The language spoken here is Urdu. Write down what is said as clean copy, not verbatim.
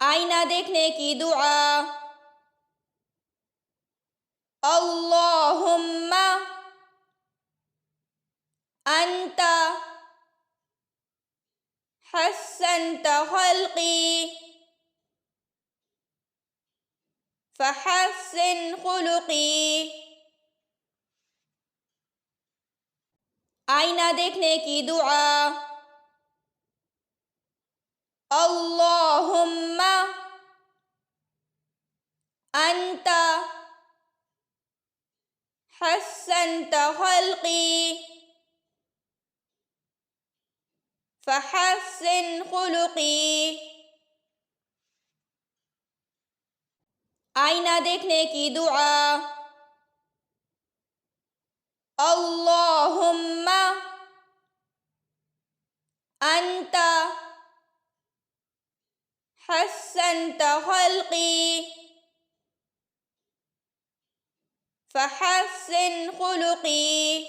آئینہ دیکھنے کی دعا۔ اللہم انت حسنت خلقی فحسن خلقی۔ آئینہ دیکھنے کی دعا۔ اللہم انت حسنت خلقی فحسن خلقی۔ آئینہ دیکھنے کی دعا۔ اللہم انت حسنت خلقی فحسن خلقی۔